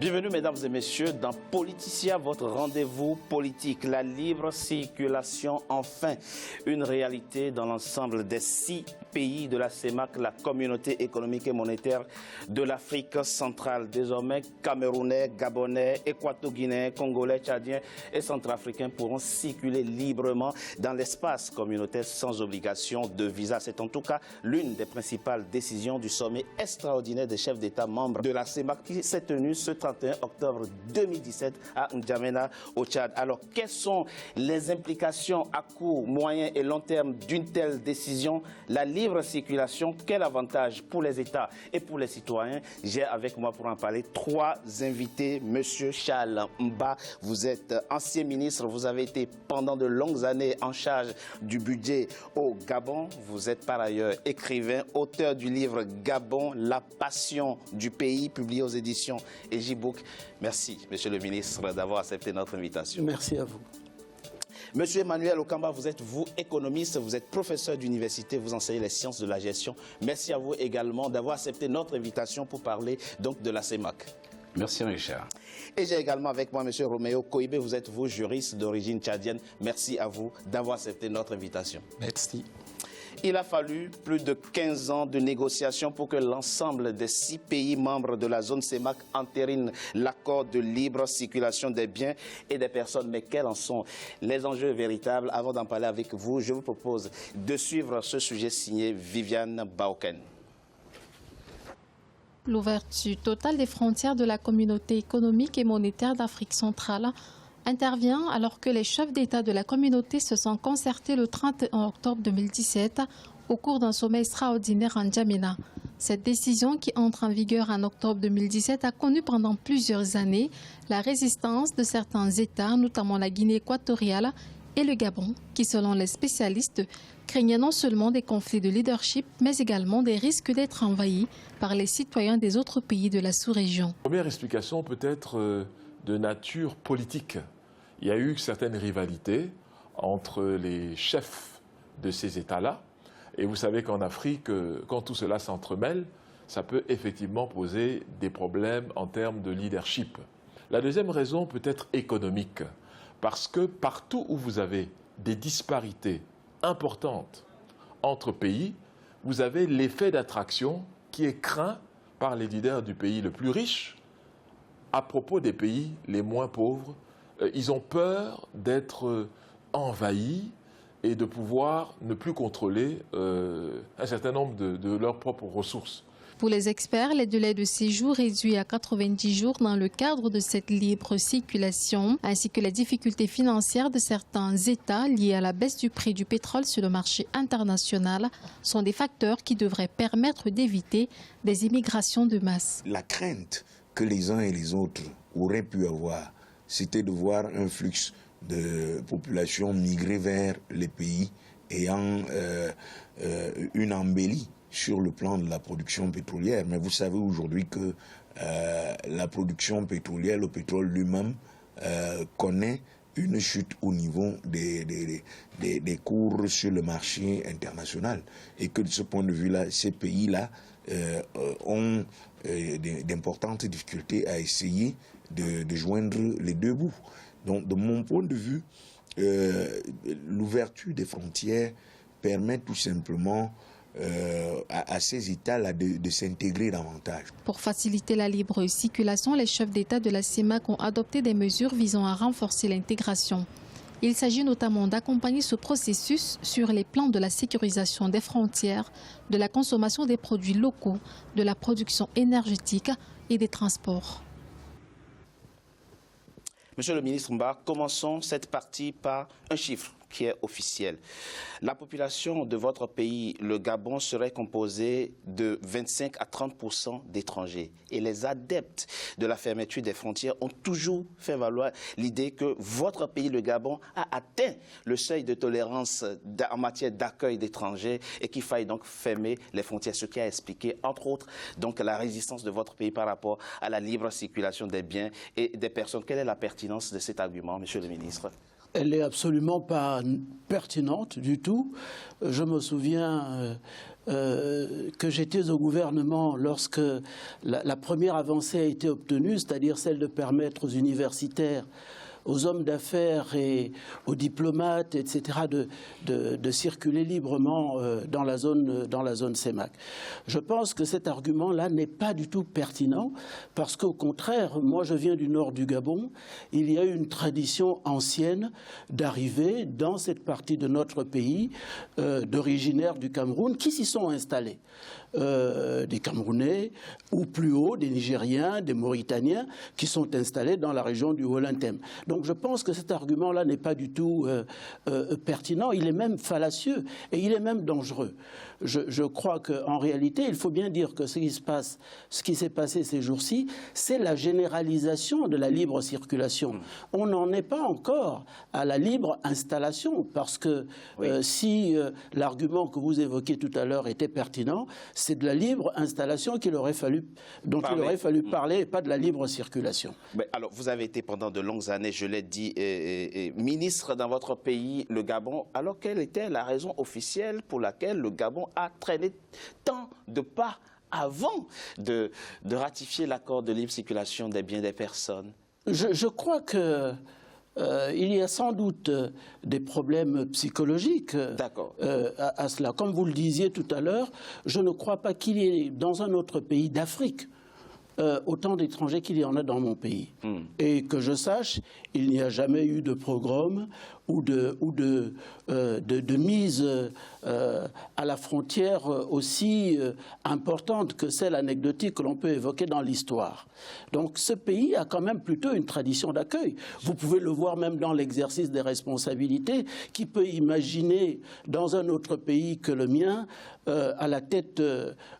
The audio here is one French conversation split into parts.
Bienvenue mesdames et messieurs dans Politicia, votre rendez-vous politique. La libre circulation, enfin, une réalité dans l'ensemble des 6 pays de la CEMAC, la communauté économique et monétaire de l'Afrique centrale. Désormais, Camerounais, Gabonais, Équato-Guinéens, Congolais, Tchadiens et Centrafricains pourront circuler librement dans l'espace communautaire sans obligation de visa. C'est en tout cas l'une des principales décisions du sommet extraordinaire des chefs d'État membres de la CEMAC qui s'est tenu ce 31 octobre 2017 à N'Djamena au Tchad. Alors, quelles sont les implications à court, moyen et long terme d'une telle décision? La libre circulation, quel avantage pour les États et pour les citoyens? J'ai avec moi pour en parler 3 invités. Monsieur Charles Mba, vous êtes ancien ministre, vous avez été pendant de longues années en charge du budget au Gabon. Vous êtes par ailleurs écrivain, auteur du livre Gabon, la passion du pays, publié aux éditions Ejibook. Merci, monsieur le ministre, d'avoir accepté notre invitation. Merci à vous. Monsieur Emmanuel Okamba, vous êtes économiste, vous êtes professeur d'université, vous enseignez les sciences de la gestion. Merci à vous également d'avoir accepté notre invitation pour parler donc de la CEMAC. Merci Richard. Et j'ai également avec moi monsieur Roméo Koïbe, vous êtes juriste d'origine tchadienne. Merci à vous d'avoir accepté notre invitation. Merci. Il a fallu plus de 15 ans de négociations pour que l'ensemble des 6 pays membres de la zone CEMAC entérinent l'accord de libre circulation des biens et des personnes. Mais quels en sont les enjeux véritables? Avant d'en parler avec vous, je vous propose de suivre ce sujet signé Viviane Bauken. L'ouverture totale des frontières de la communauté économique et monétaire d'Afrique centrale intervient alors que les chefs d'État de la communauté se sont concertés le 31 octobre 2017 au cours d'un sommet extraordinaire en N'Djamena. Cette décision, qui entre en vigueur en octobre 2017, a connu pendant plusieurs années la résistance de certains États, notamment la Guinée équatoriale et le Gabon, qui, selon les spécialistes, craignaient non seulement des conflits de leadership, mais également des risques d'être envahis par les citoyens des autres pays de la sous-région. La première explication peut être de nature politique. Il y a eu certaines rivalités entre les chefs de ces États-là. Et vous savez qu'en Afrique, quand tout cela s'entremêle, ça peut effectivement poser des problèmes en termes de leadership. La deuxième raison peut être économique, parce que partout où vous avez des disparités importantes entre pays, vous avez l'effet d'attraction qui est craint par les leaders du pays le plus riche à propos des pays les moins pauvres. Ils ont peur d'être envahis et de pouvoir ne plus contrôler un certain nombre de leurs propres ressources. Pour les experts, les délais de séjour réduits à 90 jours dans le cadre de cette libre circulation, ainsi que les difficultés financières de certains États liées à la baisse du prix du pétrole sur le marché international, sont des facteurs qui devraient permettre d'éviter des immigrations de masse. La crainte que les uns et les autres auraient pu avoir, c'était de voir un flux de population migrer vers les pays ayant une embellie sur le plan de la production pétrolière. Mais vous savez aujourd'hui que la production pétrolière, le pétrole lui-même, connaît une chute au niveau des cours sur le marché international. Et que de ce point de vue-là, ces pays-là ont d'importantes difficultés à essayer de joindre les deux bouts. Donc, de mon point de vue, l'ouverture des frontières permet tout simplement à ces États-là de s'intégrer davantage. Pour faciliter la libre circulation, les chefs d'État de la CEMAC ont adopté des mesures visant à renforcer l'intégration. Il s'agit notamment d'accompagner ce processus sur les plans de la sécurisation des frontières, de la consommation des produits locaux, de la production énergétique et des transports. Monsieur le ministre Mba, commençons cette partie par un chiffre qui est officiel. La population de votre pays, le Gabon, serait composée de 25 à 30% d'étrangers. Et les adeptes de la fermeture des frontières ont toujours fait valoir l'idée que votre pays, le Gabon, a atteint le seuil de tolérance en matière d'accueil d'étrangers et qu'il faille donc fermer les frontières, ce qui a expliqué, entre autres, donc, la résistance de votre pays par rapport à la libre circulation des biens et des personnes. Quelle est la pertinence de cet argument, monsieur le ministre? Elle n'est absolument pas pertinente du tout. Je me souviens que j'étais au gouvernement lorsque la première avancée a été obtenue, c'est-à-dire celle de permettre aux universitaires, aux hommes d'affaires et aux diplomates, etc., de circuler librement dans la zone CEMAC. Je pense que cet argument-là n'est pas du tout pertinent parce qu'au contraire, moi je viens du nord du Gabon, il y a une tradition ancienne d'arrivée dans cette partie de notre pays d'originaires du Cameroun qui s'y sont installés. Des Camerounais ou plus haut des Nigériens, des Mauritaniens qui sont installés dans la région du Haut-Lintem. Donc je pense que cet argument-là n'est pas du tout pertinent, il est même fallacieux et il est même dangereux. Je crois qu'en réalité, il faut bien dire que ce qui s'est passé ces jours-ci, c'est la généralisation de la libre circulation. On n'en est pas encore à la libre installation parce que si l'argument que vous évoquiez tout à l'heure était pertinent, c'est de la libre installation dont il aurait fallu parler et pas de la libre circulation. Mais alors, vous avez été pendant de longues années, je l'ai dit, ministre dans votre pays, le Gabon. Alors, quelle était la raison officielle pour laquelle le Gabon a traîné tant de pas avant de ratifier l'accord de libre circulation des biens des personnes? Je crois que il y a sans doute des problèmes psychologiques à cela. Comme vous le disiez tout à l'heure, je ne crois pas qu'il y ait dans un autre pays d'Afrique autant d'étrangers qu'il y en a dans mon pays. Et que je sache, il n'y a jamais eu de pogrom ou de mise à la frontière aussi importante que celle anecdotique que l'on peut évoquer dans l'histoire. Donc ce pays a quand même plutôt une tradition d'accueil. Vous pouvez le voir même dans l'exercice des responsabilités. Qui peut imaginer dans un autre pays que le mien, à la tête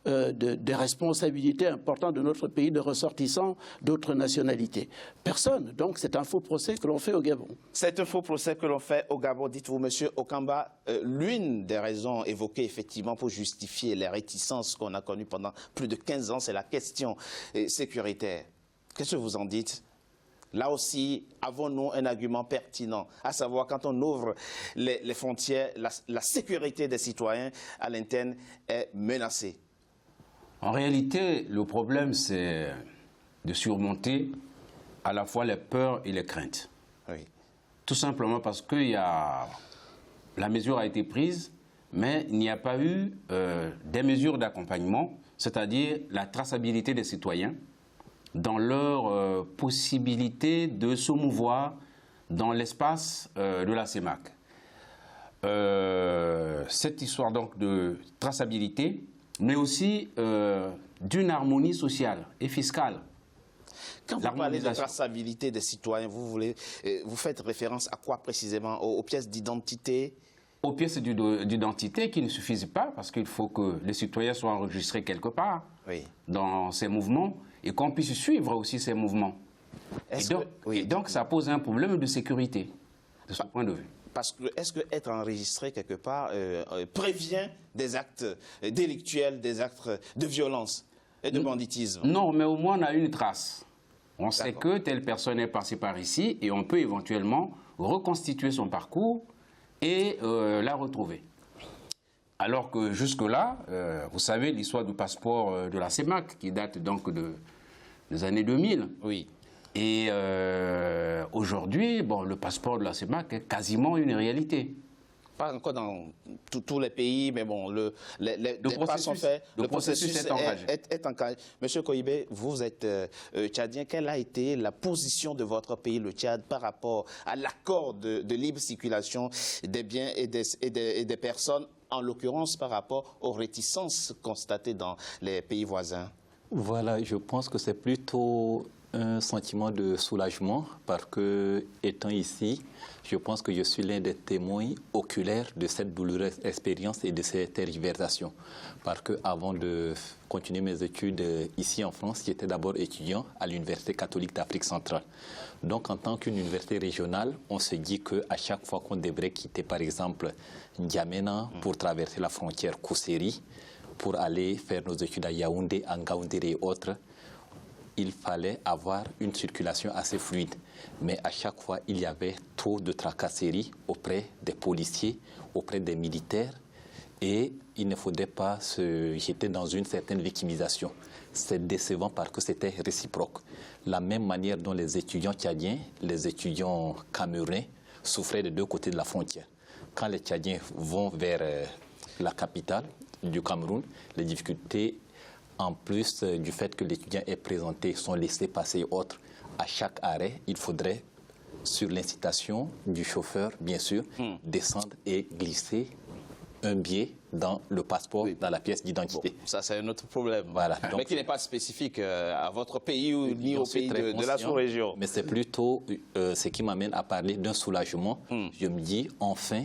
des responsabilités importantes de notre pays, de ressortissants d'autres nationalités? Personne. Donc c'est un faux procès que l'on fait au Gabon. C'est un faux procès que l'on fait au Gabon, dites-vous, Monsieur Okamba. L'une des raisons évoquées effectivement pour justifier les réticences qu'on a connues pendant plus de 15 ans, c'est la question sécuritaire. Qu'est-ce que vous en dites? Là aussi, avons-nous un argument pertinent, à savoir quand on ouvre les frontières, la sécurité des citoyens à l'interne est menacée? En réalité, le problème, c'est de surmonter à la fois les peurs et les craintes. Oui. Tout simplement parce que la mesure a été prise, mais il n'y a pas eu des mesures d'accompagnement, c'est-à-dire la traçabilité des citoyens dans leur possibilité de se mouvoir dans l'espace de la CEMAC. Cette histoire donc de traçabilité, mais aussi d'une harmonie sociale et fiscale. Quand vous parlez de traçabilité des citoyens, vous faites référence à quoi précisément? Aux pièces d'identité? Aux pièces d'identité qui ne suffisent pas, parce qu'il faut que les citoyens soient enregistrés quelque part dans ces mouvements et qu'on puisse suivre aussi ces mouvements. Et donc ça pose un problème de sécurité, de ce point de vue. Parce que est-ce qu'être enregistré quelque part prévient des actes délictuels, des actes de violence et de banditisme? Non, mais au moins on a une trace. On sait que telle personne est passée par ici et on peut éventuellement reconstituer son parcours et la retrouver. Alors que jusque-là, vous savez, l'histoire du passeport de la CEMAC qui date donc des années 2000. Oui. Et aujourd'hui, bon, le passeport de la CEMAC est quasiment une réalité. Pas encore dans tous les pays, mais bon, les pas sont faits. Le processus est engagé. Monsieur Koïbé, vous êtes tchadien. Quelle a été la position de votre pays, le Tchad, par rapport à l'accord de libre circulation des biens et des personnes, en l'occurrence par rapport aux réticences constatées dans les pays voisins? Voilà, je pense que c'est plutôt un sentiment de soulagement parce que, étant ici, je pense que je suis l'un des témoins oculaires de cette douloureuse expérience et de cette tergiversation. Parce que avant de continuer mes études ici en France, j'étais d'abord étudiant à l'Université catholique d'Afrique centrale. Donc, en tant qu'université régionale, on se dit qu'à chaque fois qu'on devrait quitter, par exemple, N'Djamena pour traverser la frontière Kousséri, pour aller faire nos études à Yaoundé, à Ngaoundéré et autres, il fallait avoir une circulation assez fluide. Mais à chaque fois, il y avait trop de tracasseries auprès des policiers, auprès des militaires Et il ne faudrait pas se jeter dans une certaine victimisation. C'est décevant parce que c'était réciproque. La même manière dont les étudiants tchadiens, les étudiants camerounais souffraient des deux côtés de la frontière. Quand les Tchadiens vont vers la capitale du Cameroun, les difficultés, en plus du fait que l'étudiant est présenté, sont laissés passer autres, à chaque arrêt, il faudrait, sur l'incitation du chauffeur, bien sûr, descendre et glisser un billet dans le passeport, dans la pièce d'identité. Bon, ça, c'est un autre problème. Voilà. Donc, mais qui n'est pas spécifique à votre pays ou ni au pays de la sous-région. Mais c'est plutôt ce qui m'amène à parler d'un soulagement. Je me dis, enfin,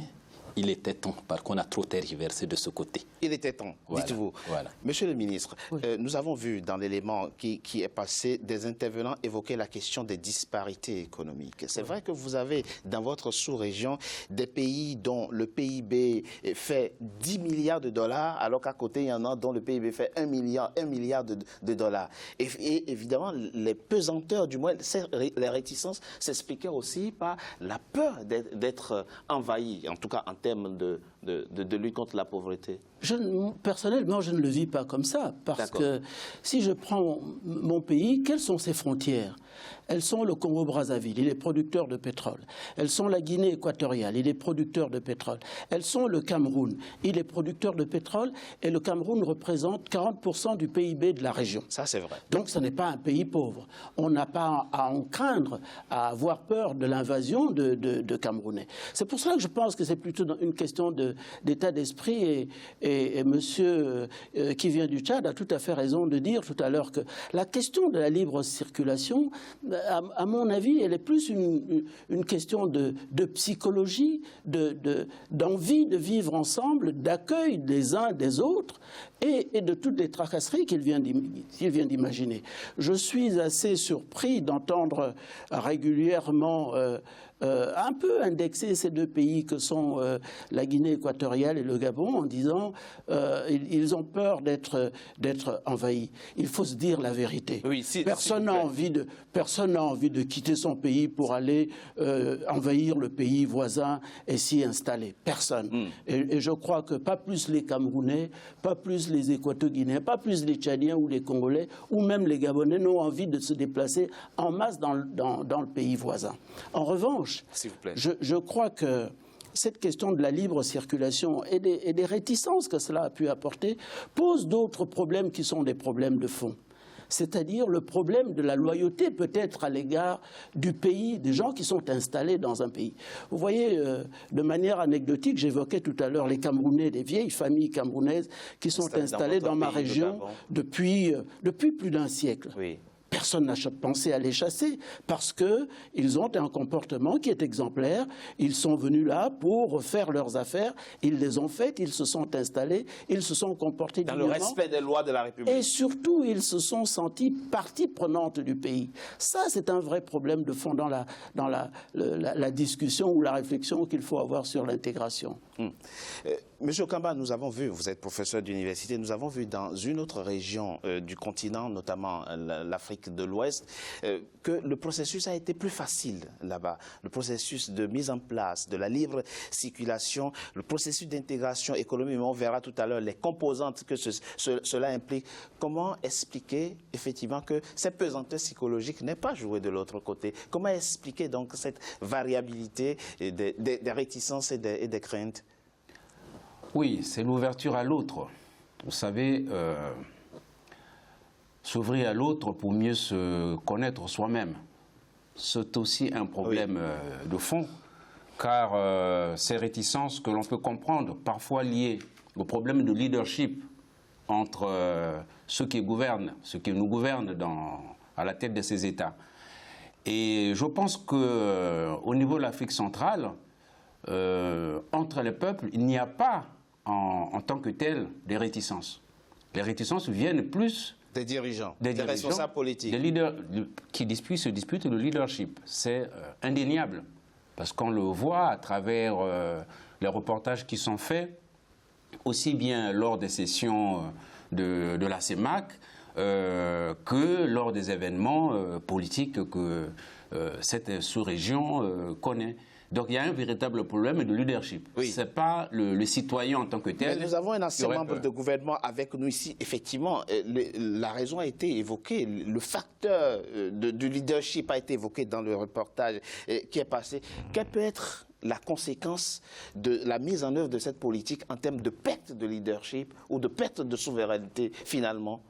il était temps, parce qu'on a trop tergiversé de ce côté. Il était temps, Voilà. dites-vous. Voilà. Monsieur le ministre, Oui. nous avons vu dans l'élément qui est passé des intervenants évoquer la question des disparités économiques. C'est vrai que vous avez dans votre sous-région des pays dont le PIB fait 10 milliards de dollars, alors qu'à côté, il y en a dont le PIB fait 1 milliard de dollars. Et évidemment, les pesanteurs, du moins les réticences, s'expliquaient aussi par la peur d'être envahi, en tout cas en termes de lutte contre la pauvreté. Personnellement, je ne le vis pas comme ça, parce que si je prends mon pays, quelles sont ses frontières? Elles sont le Congo-Brazzaville, il est producteur de pétrole. Elles sont la Guinée équatoriale, il est producteur de pétrole. Elles sont le Cameroun, il est producteur de pétrole, et le Cameroun représente 40% du PIB de la région. Ça, c'est vrai. Donc ce n'est pas un pays pauvre. On n'a pas à en craindre, à avoir peur de l'invasion de Camerounais. C'est pour cela que je pense que c'est plutôt une question d'état d'esprit, et monsieur qui vient du Tchad a tout à fait raison de dire tout à l'heure que la question de la libre circulation, à mon avis, elle est plus une question de psychologie, d'envie de vivre ensemble, d'accueil des uns des autres et de toutes les tracasseries qu'il vient d'imaginer. Je suis assez surpris d'entendre régulièrement un peu indexer ces deux pays que sont la Guinée équatoriale et le Gabon en disant ils ont peur d'être envahis. Il faut se dire la vérité. Oui, personne n'a envie de quitter son pays pour aller envahir le pays voisin et s'y installer. Personne. Et je crois que pas plus les Camerounais, pas plus les Équato-Guinéens, pas plus les Tchadiens ou les Congolais ou même les Gabonais n'ont envie de se déplacer en masse dans le pays voisin. En revanche, s'il vous plaît, je crois que cette question de la libre circulation et des réticences que cela a pu apporter pose d'autres problèmes qui sont des problèmes de fond. C'est-à-dire le problème de la loyauté peut-être à l'égard du pays, des gens qui sont installés dans un pays. Vous voyez, de manière anecdotique, j'évoquais tout à l'heure les Camerounais, des vieilles familles camerounaises qui sont installées dans ma région depuis plus d'un siècle. Oui. Personne n'a pensé à les chasser parce qu'ils ont un comportement qui est exemplaire. Ils sont venus là pour faire leurs affaires. Ils les ont faites, ils se sont installés, ils se sont comportés dans le respect des lois de la République. Et surtout, ils se sont sentis partie prenante du pays. Ça, c'est un vrai problème de fond dans la discussion ou la réflexion qu'il faut avoir sur l'intégration. Monsieur Okamba, nous avons vu, vous êtes professeur d'université, nous avons vu dans une autre région du continent, notamment l'Afrique de l'Ouest, que le processus a été plus facile là-bas. Le processus de mise en place de la libre circulation, le processus d'intégration économique, mais on verra tout à l'heure les composantes que cela implique. Comment expliquer effectivement que cette pesanteur psychologique n'est pas jouée de l'autre côté? Comment expliquer donc cette variabilité des réticences et des craintes? Oui, c'est l'ouverture à l'autre. Vous savez, s'ouvrir à l'autre pour mieux se connaître soi-même, c'est aussi un problème de fond, car ces réticences que l'on peut comprendre, parfois liées au problème de leadership entre ceux qui gouvernent, ceux qui nous gouvernent à la tête de ces États. Et je pense qu'au niveau de l'Afrique centrale, entre les peuples, il n'y a pas en tant que tel des réticences. Les réticences viennent plus des dirigeants, des responsables politiques, des leaders qui se disputent le leadership. C'est indéniable, parce qu'on le voit à travers les reportages qui sont faits, aussi bien lors des sessions de la CEMAC que lors des événements politiques que cette sous-région connaît. Donc il y a un véritable problème de leadership. Oui. Ce n'est pas le citoyen en tant que tel. Mais nous avons un ancien membre peur. de gouvernement avec nous ici. Effectivement, la raison a été évoquée. Le facteur du leadership a été évoqué dans le reportage qui est passé. Quelle peut être la conséquence de la mise en œuvre de cette politique en termes de perte de leadership ou de perte de souveraineté finalement?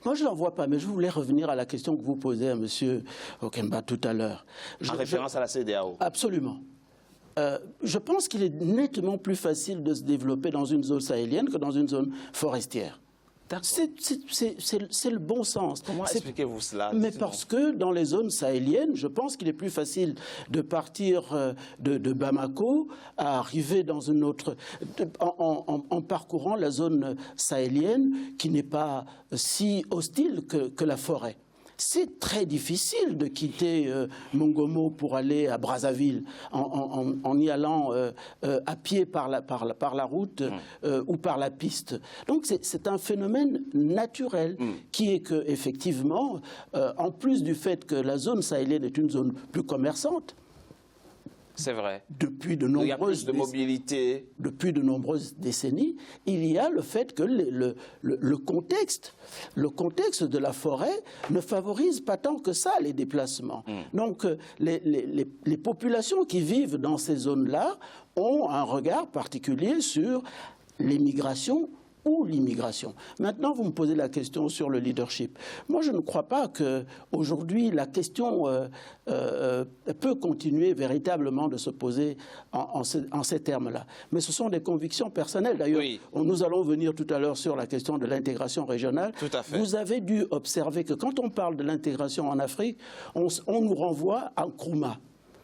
Moi, je ne l'en vois pas, mais je voulais revenir à la question que vous posez à M. Okemba tout à l'heure. En référence à la CEDEAO. Absolument. Je pense qu'il est nettement plus facile de se développer dans une zone sahélienne que dans une zone forestière. C'est le bon sens. Comment expliquez-vous cela? Mais parce que dans les zones sahéliennes, je pense qu'il est plus facile de partir de Bamako à arriver dans une autre... en parcourant la zone sahélienne qui n'est pas si hostile que la forêt. C'est très difficile de quitter Mongomo pour aller à Brazzaville en y allant à pied par la route ou par la piste. Donc c'est un phénomène naturel qui est que, effectivement, en plus du fait que la zone sahélienne est une zone plus commerçante, c'est vrai. Depuis de il y a plus de mobilité. Depuis de nombreuses décennies, il y a le fait que le contexte de la forêt ne favorise pas tant que ça les déplacements. Donc les populations qui vivent dans ces zones-là ont un regard particulier sur l'émigration ou l'immigration. Maintenant, vous me posez la question sur le leadership. Moi, je ne crois pas qu'aujourd'hui, la question peut continuer véritablement de se poser en ces termes-là. Mais ce sont des convictions personnelles. D'ailleurs, nous allons venir tout à l'heure sur la question de l'intégration régionale. Tout à fait. Vous avez dû observer que quand on parle de l'intégration en Afrique, on nous renvoie à Nkrumah.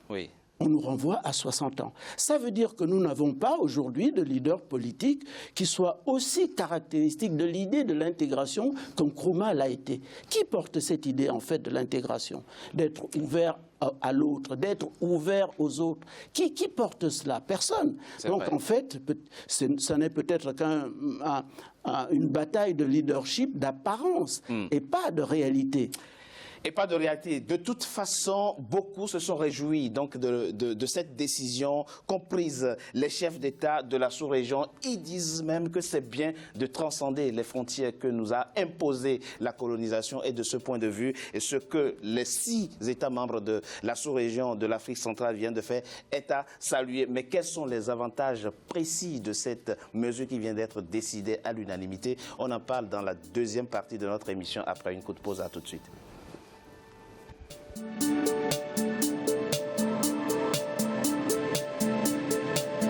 Oui. On nous renvoie à 60 ans. Ça veut dire que nous n'avons pas aujourd'hui de leader politique qui soit aussi caractéristique de l'idée de l'intégration que Nkrumah l'a été. Qui porte cette idée en fait de l'intégration? D'être ouvert à l'autre, d'être ouvert aux autres. Qui porte cela? Personne. Donc vrai. En fait, ça n'est peut-être qu'une bataille de leadership d'apparence et pas de réalité. Et pas de réalité. De toute façon, beaucoup se sont réjouis donc de cette décision comprise les chefs d'État de la sous-région. Ils disent même que c'est bien de transcender les frontières que nous a imposées la colonisation. Et de ce point de vue, et ce que les 6 États membres de la sous-région de l'Afrique centrale viennent de faire est à saluer. Mais quels sont les avantages précis de cette mesure qui vient d'être décidée à l'unanimité? On en parle dans la deuxième partie de notre émission après une courte pause. À tout de suite.